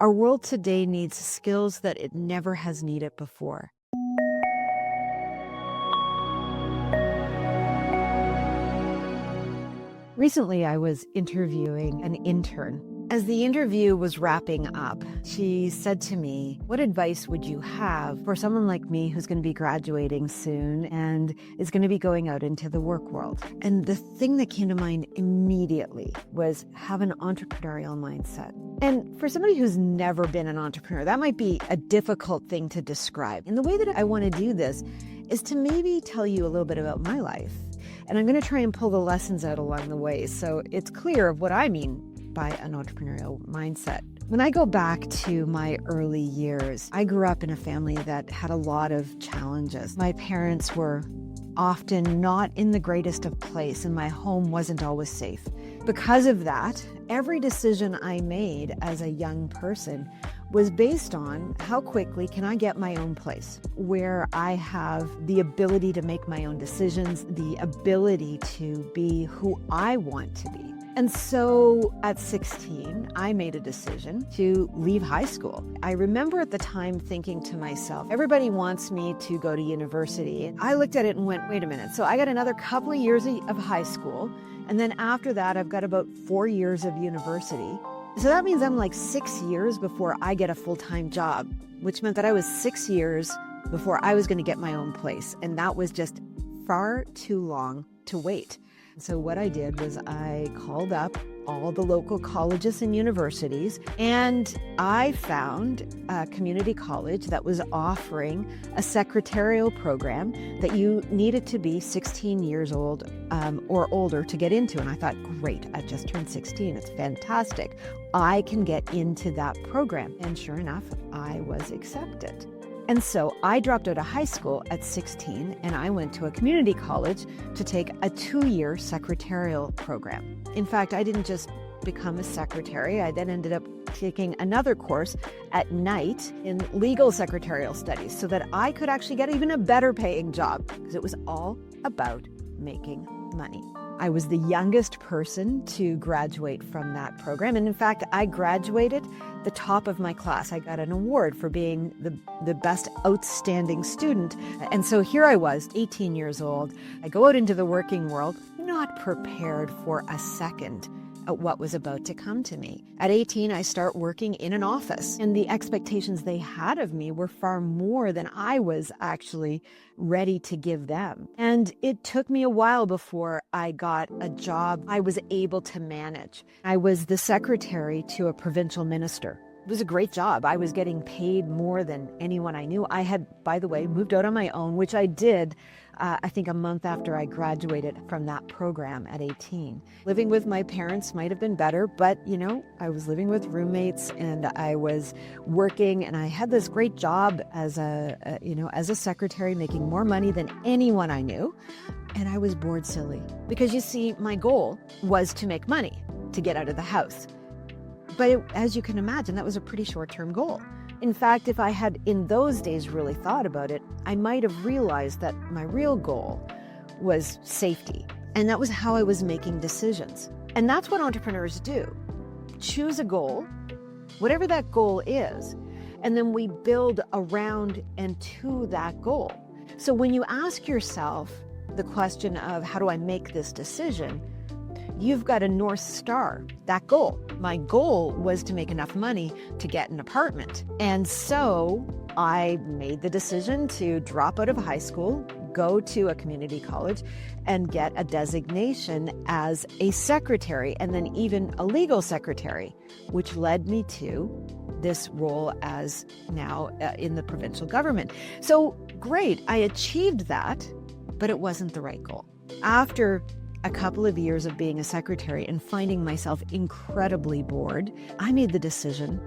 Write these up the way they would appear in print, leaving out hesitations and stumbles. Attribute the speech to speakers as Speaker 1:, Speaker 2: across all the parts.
Speaker 1: Our world today needs skills that it never has needed before. Recently, I was interviewing an intern. As the interview was wrapping up, she said to me, "What advice would you have for someone like me who's going to be graduating soon and is going to be going out into the work world?" And the thing that came to mind immediately was have an entrepreneurial mindset. And for somebody who's never been an entrepreneur, that might be a difficult thing to describe. And the way that I want to do this is to maybe tell you a little bit about my life. And I'm going to try and pull the lessons out along the way so it's clear of what I mean by an entrepreneurial mindset. When I go back to my early years, I grew up in a family that had a lot of challenges. My parents were often not in the greatest of place, and my home wasn't always safe. Because of that, every decision I made as a young person was based on how quickly can I get my own place, where I have the ability to make my own decisions, the ability to be who I want to be. And so at 16, I made a decision to leave high school. I remember at the time thinking to myself, everybody wants me to go to university. I looked at it and went, wait a minute. So I got another couple of years of high school. And then after that, I've got about 4 years of university. So that means I'm like 6 years before I get a full-time job, which meant that I was 6 years before I was going to get my own place. And that was just far too long to wait. So what I did was I called up all the local colleges and universities, and I found a community college that was offering a secretarial program that you needed to be 16 years old or older to get into. And I thought, great, I just turned 16. It's fantastic. I can get into that program. And sure enough, I was accepted. And so I dropped out of high school at 16 and I went to a community college to take a 2-year secretarial program. In fact, I didn't just become a secretary. I then ended up taking another course at night in legal secretarial studies so that I could actually get even a better paying job because it was all about making money. I was the youngest person to graduate from that program. And in fact, I graduated the top of my class. I got an award for being the best outstanding student. And so here I was, 18 years old. I go out into the working world, not prepared for a second at what was about to come to me. At 18, I start working in an office, and the expectations they had of me were far more than I was actually ready to give them. And it took me a while before I got a job I was able to manage. I was the secretary to a provincial minister. It was a great job. I was getting paid more than anyone I knew. I had, by the way, moved out on my own, which I did I think a month after I graduated from that program at 18. Living with my parents might have been better, but I was living with roommates and I was working and I had this great job as as a secretary, making more money than anyone I knew. And I was bored silly because you see, my goal was to make money, to get out of the house. But as you can imagine, that was a pretty short-term goal. In fact, if I had in those days really thought about it, I might have realized that my real goal was safety. And that was how I was making decisions. And that's what entrepreneurs do. Choose a goal, whatever that goal is, and then we build around and to that goal. So when you ask yourself the question of how do I make this decision, you've got a North Star, that goal. My goal was to make enough money to get an apartment. And so I made the decision to drop out of high school, go to a community college, and get a designation as a secretary, and then even a legal secretary, which led me to this role as now in the provincial government. So great, I achieved that, but it wasn't the right goal. After a couple of years of being a secretary and finding myself incredibly bored, I made the decision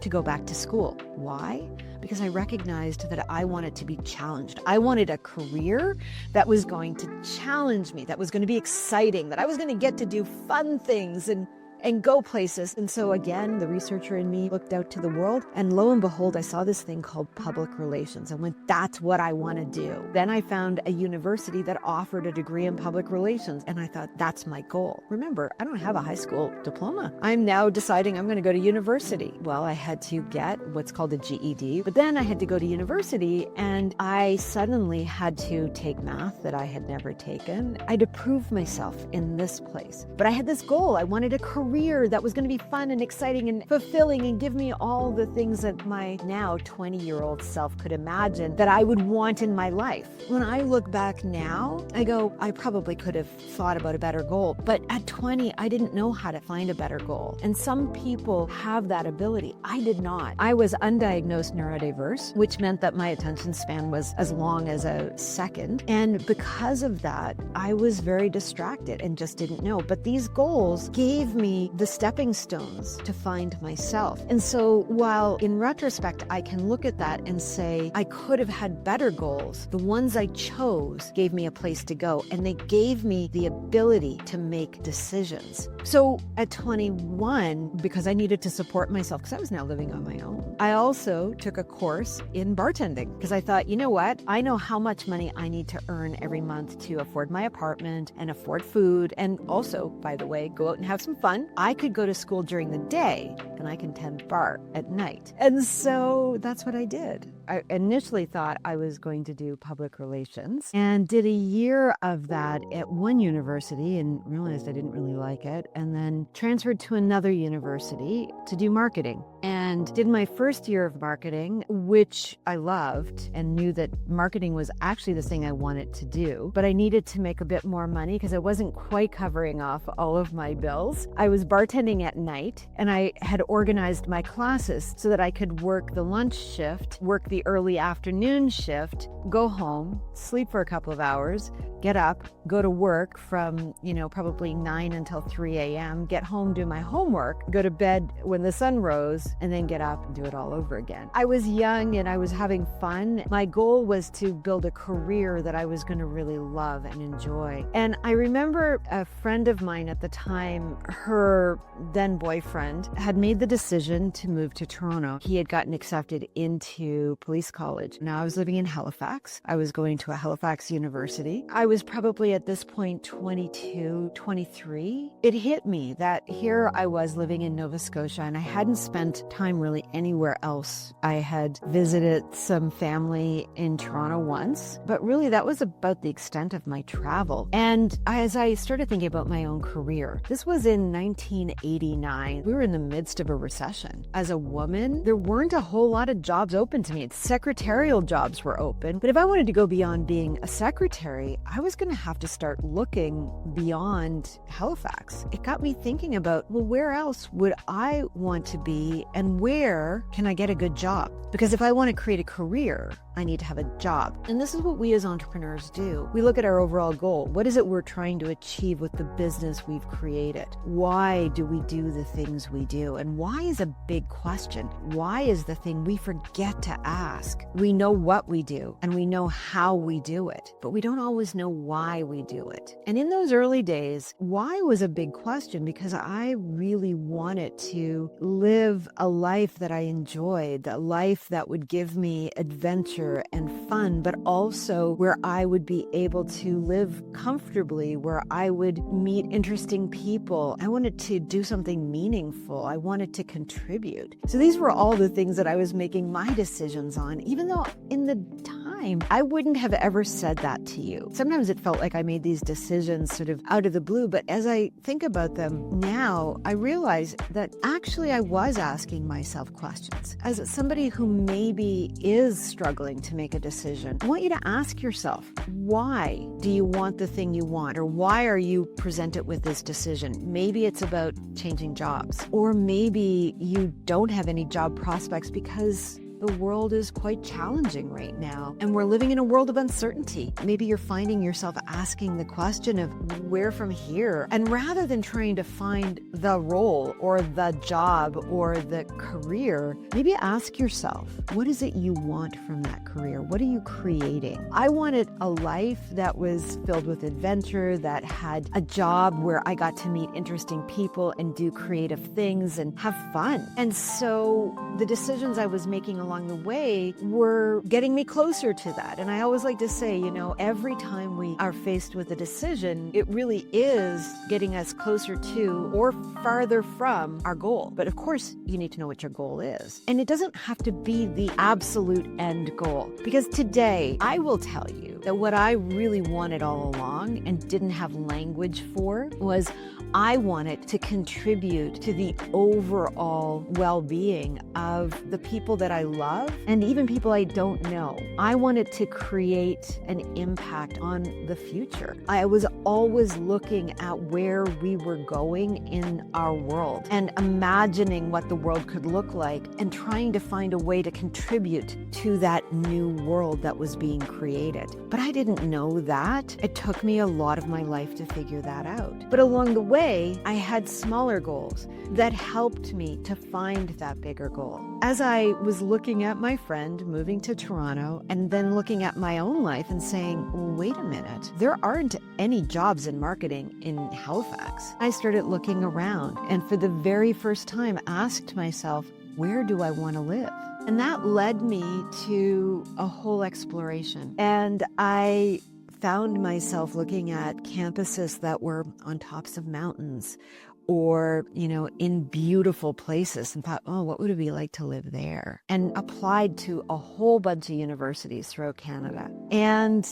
Speaker 1: to go back to school. Why? Because I recognized that I wanted to be challenged. I wanted a career that was going to challenge me, that was going to be exciting, that I was going to get to do fun things and and go places. And so again, the researcher in me looked out to the world, and lo and behold, I saw this thing called public relations and went, that's what I want to do. Then I found a university that offered a degree in public relations, and I thought, that's my goal. Remember, I don't have a high school diploma. I'm now deciding I'm going to go to university. Well, I had to get what's called a GED, but then I had to go to university, and I suddenly had to take math that I had never taken. I had to prove myself in this place. But I had this goal. I wanted a career that was going to be fun and exciting and fulfilling and give me all the things that my now 20-year-old self could imagine that I would want in my life. When I look back now, I go, I probably could have thought about a better goal. But at 20, I didn't know how to find a better goal. And some people have that ability. I did not. I was undiagnosed neurodiverse, which meant that my attention span was as long as a second. And because of that, I was very distracted and just didn't know. But these goals gave me the stepping stones to find myself. And so while in retrospect, I can look at that and say, I could have had better goals, the ones I chose gave me a place to go, and they gave me the ability to make decisions. So at 21, because I needed to support myself, because I was now living on my own, I also took a course in bartending, because I thought, you know what? I know how much money I need to earn every month to afford my apartment and afford food, and also, by the way, go out and have some fun. I could go to school during the day, and I can tend bar at night. And so that's what I did. I initially thought I was going to do public relations and did a year of that at one university and realized I didn't really like it, and then transferred to another university to do marketing and did my first year of marketing, which I loved and knew that marketing was actually the thing I wanted to do, but I needed to make a bit more money because I wasn't quite covering off all of my bills. I was bartending at night, and I had organized my classes so that I could work the lunch shift, work the early afternoon shift, go home, sleep for a couple of hours, get up, go to work from, probably 9 until 3 a.m., get home, do my homework, go to bed when the sun rose, and then get up and do it all over again. I was young and I was having fun. My goal was to build a career that I was going to really love and enjoy. And I remember a friend of mine at the time, her then boyfriend, had made the decision to move to Toronto. He had gotten accepted into police college. Now I was living in Halifax. I was going to a Halifax university. I was probably at this point 22, 23. It hit me that here I was living in Nova Scotia, and I hadn't spent time really anywhere else. I had visited some family in Toronto once, but really that was about the extent of my travel. And as I started thinking about my own career, this was in 1989. We were in the midst of a recession. As a woman, there weren't a whole lot of jobs open to me. Secretarial jobs were open, but if I wanted to go beyond being a secretary, I was going to have to start looking beyond Halifax. It got me thinking about, well, where else would I want to be, and where can I get a good job? Because if I want to create a career, I need to have a job. And this is what we as entrepreneurs do. We look at our overall goal. What is it we're trying to achieve with the business we've created? Why do we do the things we do? And why is a big question. Why is the thing we forget to ask. We know what we do and we know how we do it, but we don't always know why we do it. And in those early days, why was a big question, because I really wanted to live a life that I enjoyed, a life that would give me adventure and fun, but also where I would be able to live comfortably, where I would meet interesting people. I wanted to do something meaningful. I wanted to contribute. So these were all the things that I was making my decisions on, even though in the time I wouldn't have ever said that to you. Sometimes it felt like I made these decisions sort of out of the blue, but as I think about them now, I realize that actually I was asking myself questions. As somebody who maybe is struggling to make a decision, I want you to ask yourself, why do you want the thing you want? Or why are you presented with this decision? Maybe it's about changing jobs, or maybe you don't have any job prospects because the world is quite challenging right now, and we're living in a world of uncertainty. Maybe you're finding yourself asking the question of where from here, and rather than trying to find the role or the job or the career, maybe ask yourself, what is it you want from that career? What are you creating? I wanted a life that was filled with adventure, that had a job where I got to meet interesting people and do creative things and have fun. And so the decisions I was making along the way were getting me closer to that. And I always like to say, every time we are faced with a decision, it really is getting us closer to or farther from our goal. But of course, you need to know what your goal is. And it doesn't have to be the absolute end goal. Because today, I will tell you that what I really wanted all along and didn't have language for was I wanted to contribute to the overall well-being of the people that I love and even people I don't know. I wanted to create an impact on the future. I was always looking at where we were going in our world and imagining what the world could look like and trying to find a way to contribute to that new world that was being created. But I didn't know that. It took me a lot of my life to figure that out. But along the way, I had smaller goals that helped me to find that bigger goal. As I was looking at my friend moving to Toronto and then looking at my own life and saying, wait a minute, there aren't any jobs in marketing in Halifax. I started looking around and for the very first time asked myself, where do I want to live? And that led me to a whole exploration. And I found myself looking at campuses that were on tops of mountains or, in beautiful places and thought, oh, what would it be like to live there? And applied to a whole bunch of universities throughout Canada. And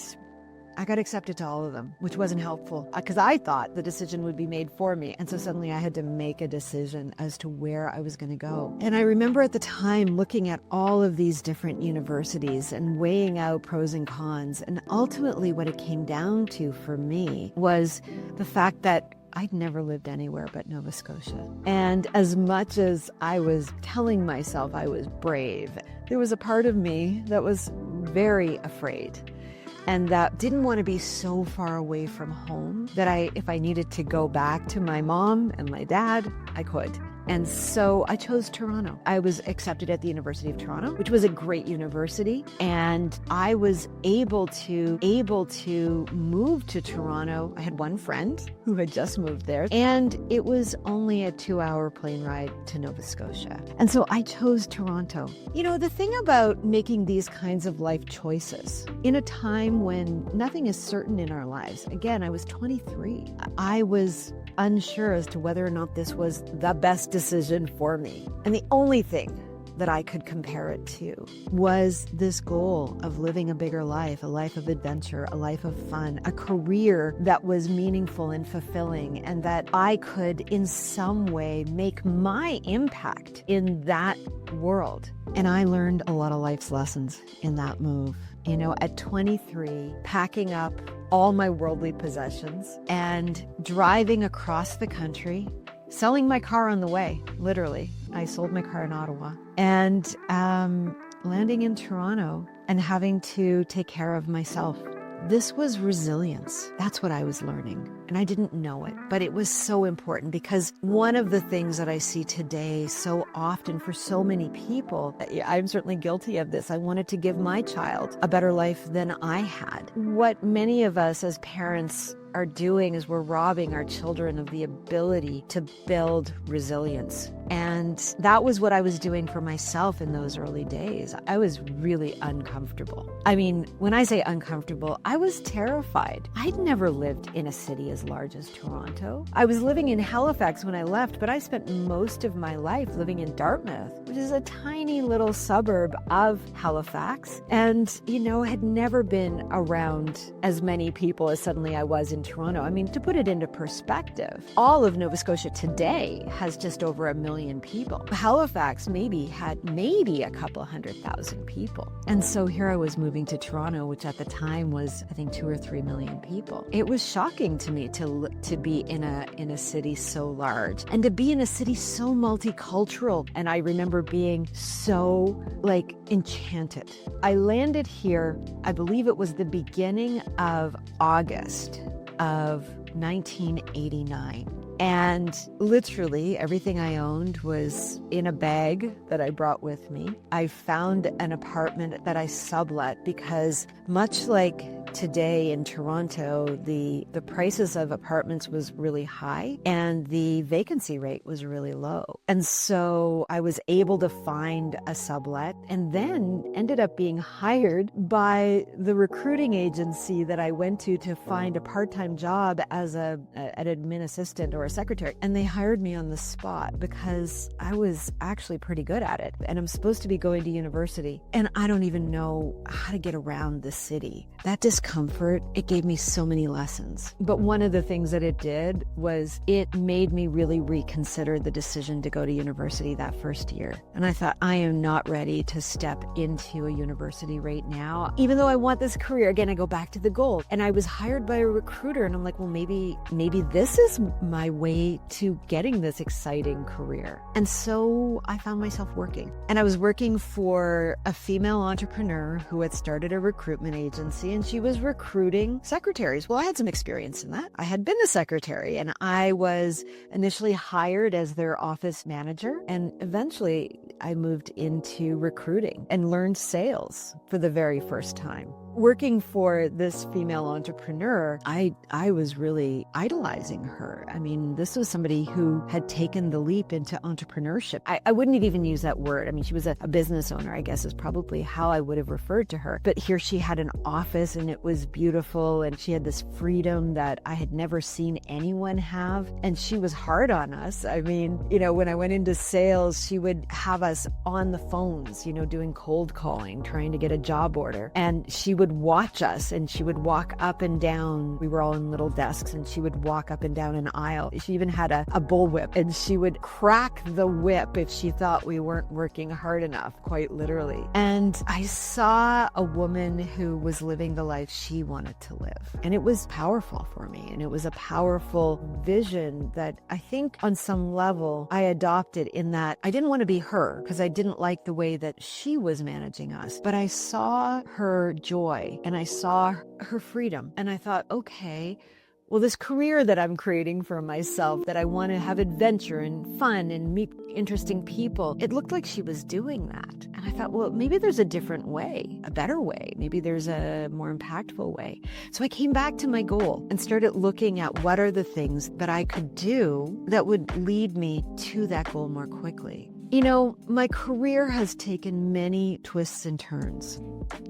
Speaker 1: I got accepted to all of them, which wasn't helpful because I thought the decision would be made for me. And so suddenly I had to make a decision as to where I was going to go. And I remember at the time looking at all of these different universities and weighing out pros and cons. And ultimately what it came down to for me was the fact that I'd never lived anywhere but Nova Scotia. And as much as I was telling myself I was brave, there was a part of me that was very afraid. And that didn't want to be so far away from home that if I needed to go back to my mom and my dad, I could. And so I chose Toronto. I was accepted at the University of Toronto, which was a great university. And I was able to move to Toronto. I had one friend who had just moved there, and it was only a 2-hour plane ride to Nova Scotia. And so I chose Toronto. The thing about making these kinds of life choices in a time when nothing is certain in our lives, again, I was 23. I was unsure as to whether or not this was the best decision for me. And the only thing that I could compare it to was this goal of living a bigger life, a life of adventure, a life of fun, a career that was meaningful and fulfilling, and that I could in some way make my impact in that world. And I learned a lot of life's lessons in that move. At 23, packing up all my worldly possessions and driving across the country, selling my car on the way, literally. I sold my car in Ottawa and landing in Toronto and having to take care of myself. This was resilience. That's what I was learning. And I didn't know it, but it was so important because one of the things that I see today so often for so many people, I'm certainly guilty of this. I wanted to give my child a better life than I had. What many of us as parents are doing is we're robbing our children of the ability to build resilience. And that was what I was doing for myself in those early days. I was really uncomfortable. I mean, when I say uncomfortable, I was terrified. I'd never lived in a city as large as Toronto. I was living in Halifax when I left, but I spent most of my life living in Dartmouth, which is a tiny little suburb of Halifax, and, had never been around as many people as suddenly I was in Toronto. I mean, to put it into perspective, all of Nova Scotia today has just over 1 million million people. Halifax maybe had a couple 100,000 people. And so here I was moving to Toronto, which at the time was, I think, 2 or 3 million people. It was shocking to me to be in a city so large and to be in a city so multicultural. And I remember being so enchanted. I landed here, I believe it was the beginning of August of 1989. And literally everything I owned was in a bag that I brought with me. I found an apartment that I sublet because much like today in Toronto, the prices of apartments was really high and the vacancy rate was really low. And so I was able to find a sublet and then ended up being hired by the recruiting agency that I went to find a part-time job as an admin assistant or a secretary. And they hired me on the spot because I was actually pretty good at it. And I'm supposed to be going to university and I don't even know how to get around the city. That discomfort, it gave me so many lessons. But one of the things that it did was it made me really reconsider the decision to go to university that first year. And I thought, I am not ready to step into a university right now. Even though I want this career, again, I go back to the goal. And I was hired by a recruiter and I'm like, well, maybe this is my way to getting this exciting career. And so I found myself working. And I was working for a female entrepreneur who had started a recruitment agency and she was recruiting secretaries. Well, I had some experience in that. I had been a secretary and I was initially hired as their office manager. And eventually I moved into recruiting and learned sales for the very first time. Working for this female entrepreneur, I was really idolizing her. I mean, this was somebody who had taken the leap into entrepreneurship. I wouldn't even use that word. I mean, she was a business owner, I guess is probably how I would have referred to her. But here she had an office and it was beautiful and she had this freedom that I had never seen anyone have. And she was hard on us. I mean, when I went into sales, she would have us on the phones, doing cold calling, trying to get a job order. And she would watch us and she would walk up and down. We were all in little desks and she would walk up and down an aisle. She even had a bullwhip and she would crack the whip if she thought we weren't working hard enough, quite literally. And I saw a woman who was living the life she wanted to live. And it was powerful for me. And it was a powerful vision that I think on some level I adopted in that I didn't want to be her because I didn't like the way that she was managing us. But I saw her joy and I saw her freedom. And I thought, okay, well, this career that I'm creating for myself, that I want to have adventure and fun and meet interesting people, it looked like she was doing that. And I thought, well, maybe there's a different way, a better way. Maybe there's a more impactful way. So I came back to my goal and started looking at what are the things that I could do that would lead me to that goal more quickly. My career has taken many twists and turns.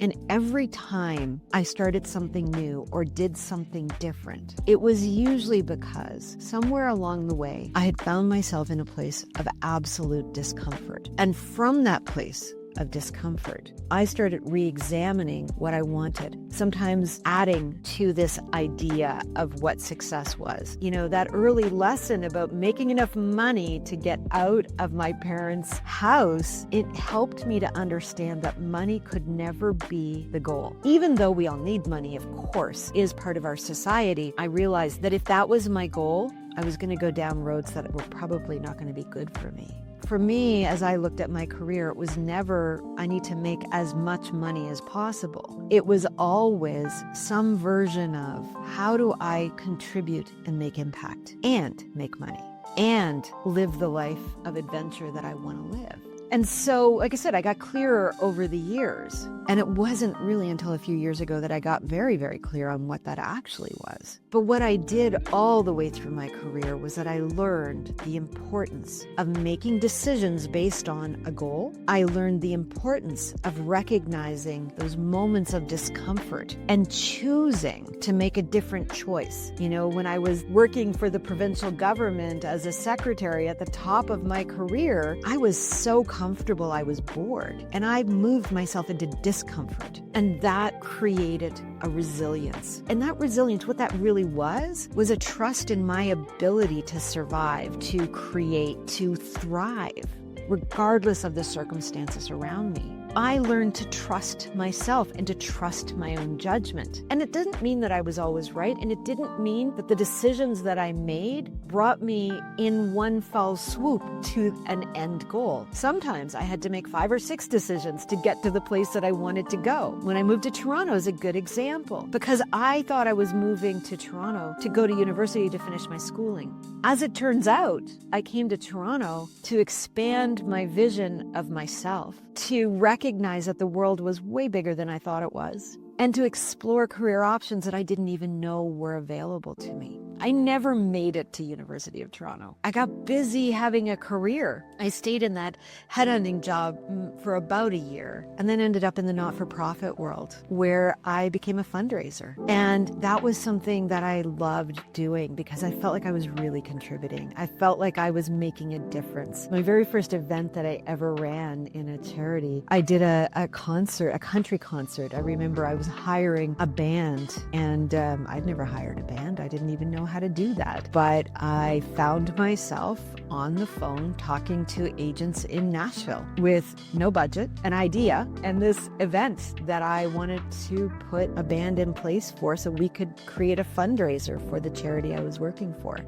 Speaker 1: And every time I started something new or did something different, it was usually because somewhere along the way, I had found myself in a place of absolute discomfort. And from that place of discomfort, I started re-examining what I wanted, sometimes adding to this idea of what success was. That early lesson about making enough money to get out of my parents' house, it helped me to understand that money could never be the goal. Even though we all need money, of course, is part of our society, I realized that if that was my goal, I was going to go down roads that were probably not going to be good for me. For me, as I looked at my career, it was never, I need to make as much money as possible. It was always some version of how do I contribute and make impact and make money and live the life of adventure that I want to live. And so, like I said, I got clearer over the years. And it wasn't really until a few years ago that I got very, very clear on what that actually was. But what I did all the way through my career was that I learned the importance of making decisions based on a goal. I learned the importance of recognizing those moments of discomfort and choosing to make a different choice. When I was working for the provincial government as a secretary at the top of my career, I was so comfortable, I was bored. And I moved myself into discomfort. And that created a resilience. And that resilience, what that really was a trust in my ability to survive, to create, to thrive, regardless of the circumstances around me. I learned to trust myself and to trust my own judgment. And it didn't mean that I was always right, and it didn't mean that the decisions that I made brought me in one fell swoop to an end goal. Sometimes I had to make 5 or 6 decisions to get to the place that I wanted to go. When I moved to Toronto is a good example, because I thought I was moving to Toronto to go to university to finish my schooling. As it turns out, I came to Toronto to expand my vision of myself, to recognize that the world was way bigger than I thought it was, and to explore career options that I didn't even know were available to me. I never made it to University of Toronto. I got busy having a career. I stayed in that headhunting job for about a year and then ended up in the not-for-profit world where I became a fundraiser. And that was something that I loved doing because I felt like I was really contributing. I felt like I was making a difference. My very first event that I ever ran in a charity, I did a concert, a country concert. I remember I was hiring a band, and I'd never hired a band. I didn't even know how to do that. But I found myself on the phone talking to agents in Nashville with no budget, an idea, and this event that I wanted to put a band in place for so we could create a fundraiser for the charity I was working for.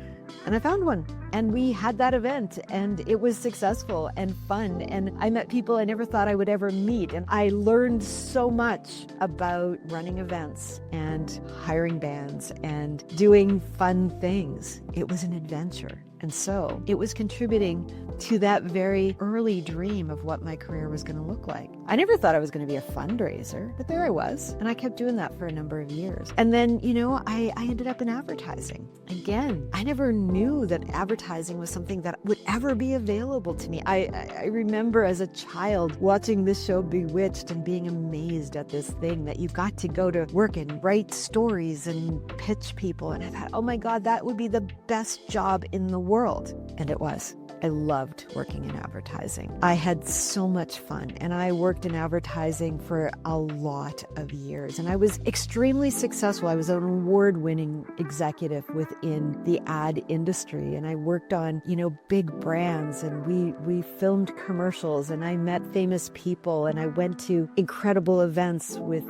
Speaker 1: And I found one, and we had that event, and it was successful and fun, and I met people I never thought I would ever meet, and I learned so much about running events and hiring bands and doing fun things. It was an adventure. And so it was contributing to that very early dream of what my career was going to look like. I never thought I was going to be a fundraiser, but there I was. And I kept doing that for a number of years. And then, I ended up in advertising. Again, I never knew that advertising was something that would ever be available to me. I remember as a child watching this show Bewitched and being amazed at this thing that you got to go to work and write stories and pitch people. And I thought, oh my God, that would be the best job in the world. And it was. I loved working in advertising. I had so much fun, and I worked in advertising for a lot of years, and I was extremely successful. I was an award-winning executive within the ad industry, and I worked on, big brands, and we filmed commercials, and I met famous people, and I went to incredible events with,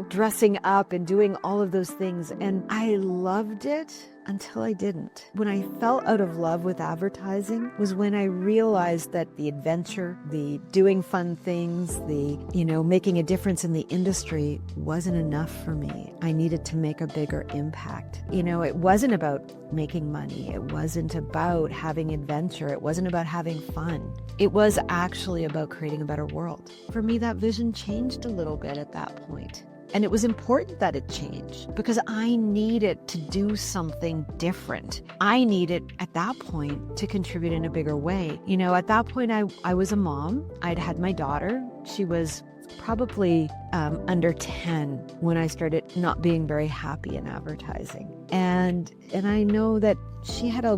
Speaker 1: dressing up and doing all of those things, and I loved it. Until I didn't. When I fell out of love with advertising was when I realized that the adventure, the doing fun things, the, making a difference in the industry wasn't enough for me. I needed to make a bigger impact. It wasn't about making money. It wasn't about having adventure. It wasn't about having fun. It was actually about creating a better world. For me, that vision changed a little bit at that point. And it was important that it changed because I needed to do something different. I needed, at that point, to contribute in a bigger way. At that point, I was a mom. I'd had my daughter. She was probably under 10 when I started not being very happy in advertising. And I know that she had a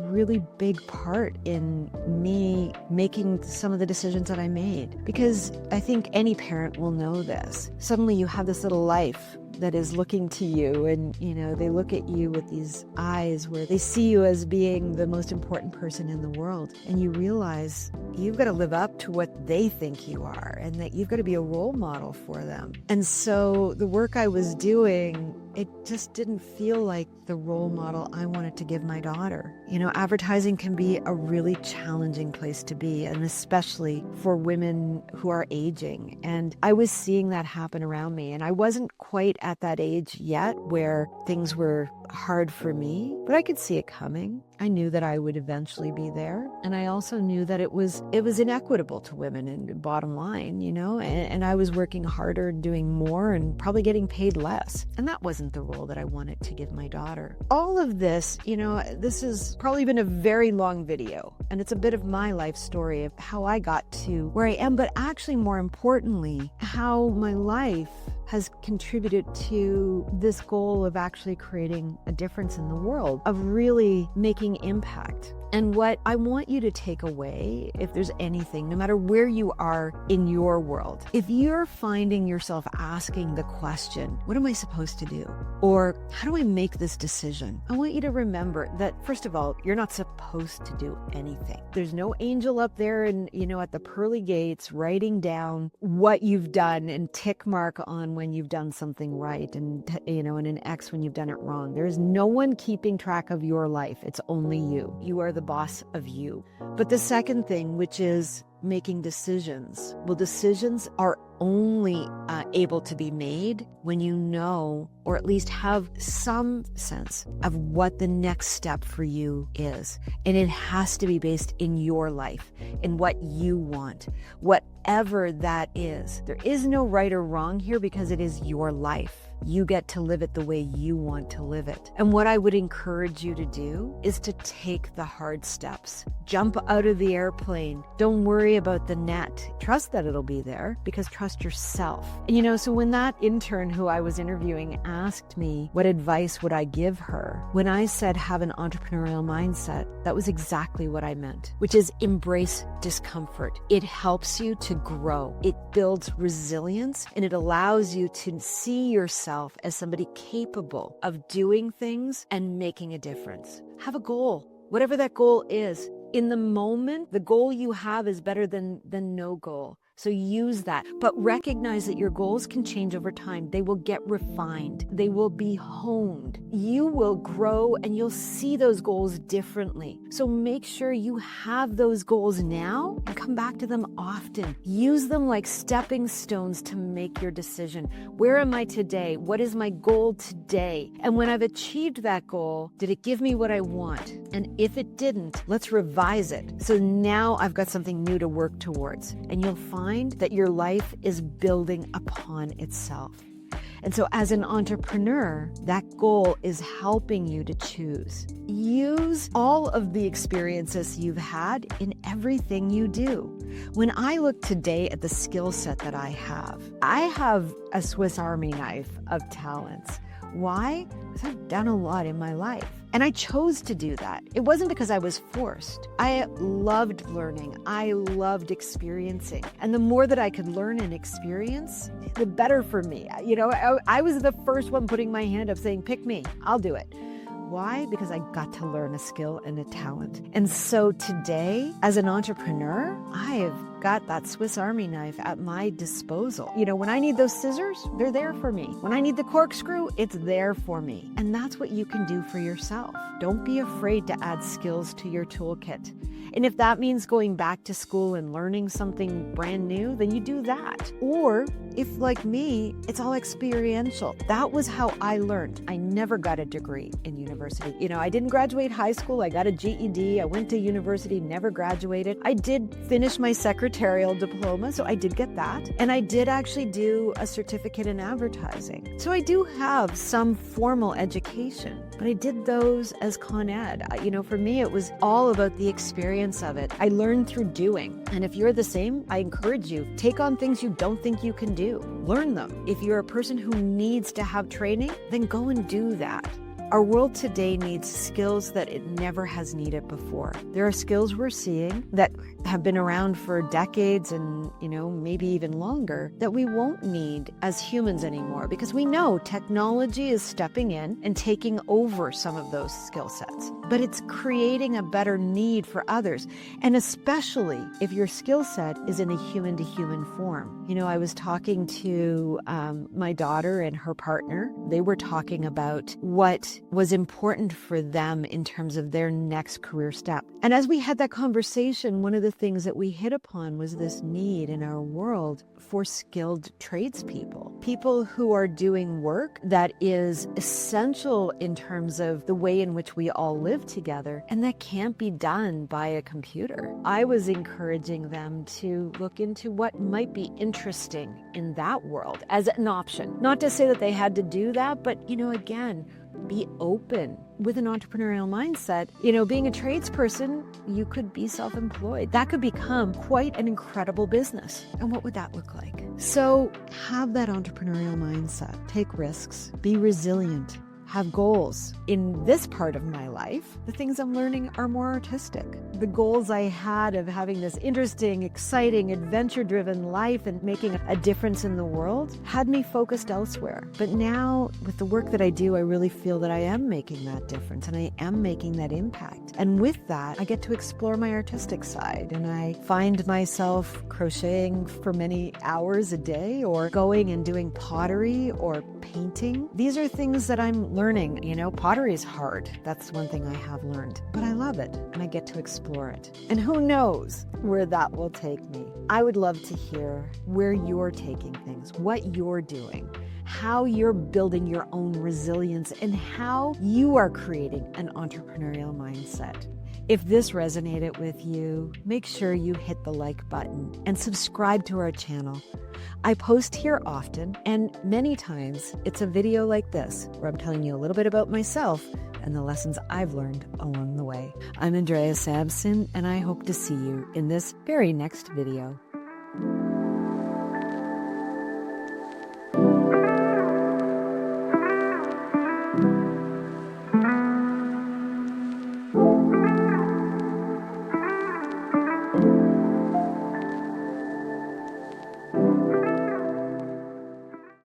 Speaker 1: really big part in me making some of the decisions that I made. Because I think any parent will know this. Suddenly you have this little life that is looking to you, and they look at you with these eyes where they see you as being the most important person in the world, and you realize you've got to live up to what they think you are, and that you've got to be a role model for them. And so the work I was doing, it just didn't feel like the role model I wanted to give my daughter. Advertising can be a really challenging place to be, and especially for women who are aging. And I was seeing that happen around me, and I wasn't quite at that age yet where things were hard for me, but I could see it coming. I knew that I would eventually be there. And I also knew that it was inequitable to women, and bottom line, and I was working harder and doing more and probably getting paid less. And that wasn't the role that I wanted to give my daughter. All of this, this has probably been a very long video, and it's a bit of my life story of how I got to where I am, but actually more importantly, how my life has contributed to this goal of actually creating a difference in the world, of really making impact. And what I want you to take away, if there's anything, no matter where you are in your world, if you're finding yourself asking the question, what am I supposed to do? Or how do I make this decision? I want you to remember that, first of all, you're not supposed to do anything. There's no angel up there and, at the pearly gates writing down what you've done and tick mark on when you've done something right and, and an X when you've done it wrong. There's no one keeping track of your life. It's only you. You are the boss of you. But the second thing, which is making decisions. Well, decisions are only able to be made when you know, or at least have some sense of what the next step for you is. And it has to be based in your life, in what you want, whatever that is. There is no right or wrong here because it is your life. You get to live it the way you want to live it. And what I would encourage you to do is to take the hard steps. Jump out of the airplane. Don't worry about the net. Trust that it'll be there, because trust yourself. And so when that intern who I was interviewing asked me what advice would I give her, when I said have an entrepreneurial mindset, that was exactly what I meant, which is embrace discomfort. It helps you to grow. It builds resilience, and it allows you to see yourself as somebody capable of doing things and making a difference. Have a goal, whatever that goal is. In the moment, the goal you have is better than no goal. So use that, but recognize that your goals can change over time. They will get refined. They will be honed. You will grow and you'll see those goals differently. So make sure you have those goals now and come back to them often. Use them like stepping stones to make your decision. Where am I today? What is my goal today? And when I've achieved that goal, did it give me what I want? And if it didn't, let's revise it. So now I've got something new to work towards. And you'll find that your life is building upon itself. And so as an entrepreneur, that goal is helping you to choose. Use all of the experiences you've had in everything you do. When I look today at the skill set that I have a Swiss Army knife of talents. Why? Because I've done a lot in my life. And I chose to do that. It wasn't because I was forced. I loved learning. I loved experiencing. And the more that I could learn and experience, the better for me. I was the first one putting my hand up saying, pick me, I'll do it. Why? Because I got to learn a skill and a talent. And so today, as an entrepreneur, I have got that Swiss Army knife at my disposal. When I need those scissors, they're there for me. When I need the corkscrew, it's there for me. And that's what you can do for yourself. Don't be afraid to add skills to your toolkit. And if that means going back to school and learning something brand new, then you do that. Or if, like me, it's all experiential. That was how I learned. I never got a degree in university. I didn't graduate high school. I got a GED. I went to university, never graduated. I did finish my secretarial diploma, so I did get that. And I did actually do a certificate in advertising. So I do have some formal education, but I did those as Con Ed. For me, it was all about the experience of it. I learned through doing. And if you're the same, I encourage you, take on things you don't think you can do. Learn them. If you're a person who needs to have training, then go and do that. Our world today needs skills that it never has needed before. There are skills we're seeing that have been around for decades and, maybe even longer that we won't need as humans anymore, because we know technology is stepping in and taking over some of those skill sets. But it's creating a better need for others. And especially if your skill set is in a human-to-human form. I was talking to my daughter and her partner. They were talking about what was important for them in terms of their next career step. And as we had that conversation, one of the things that we hit upon was this need in our world for skilled tradespeople, people who are doing work that is essential in terms of the way in which we all live together, and that can't be done by a computer. I was encouraging them to look into what might be interesting in that world as an option. Not to say that they had to do that, but, again, be open. With an entrepreneurial mindset, being a tradesperson, you could be self-employed. That could become quite an incredible business. And what would that look like? So have that entrepreneurial mindset. Take risks. Be resilient. have goals. In this part of my life, the things I'm learning are more artistic. The goals I had of having this interesting, exciting, adventure-driven life and making a difference in the world had me focused elsewhere. But now, with the work that I do, I really feel that I am making that difference and I am making that impact. And with that, I get to explore my artistic side, and I find myself crocheting for many hours a day, or going and doing pottery or painting. These are things that I'm learning. Pottery is hard. That's one thing I have learned, but I love it and I get to explore it. And who knows where that will take me. I would love to hear where you're taking things, what you're doing, how you're building your own resilience, and how you are creating an entrepreneurial mindset. If this resonated with you, make sure you hit the like button and subscribe to our channel. I post here often, and many times it's a video like this where I'm telling you a little bit about myself and the lessons I've learned along the way. I'm Andrea Sampson, and I hope to see you in this very next video.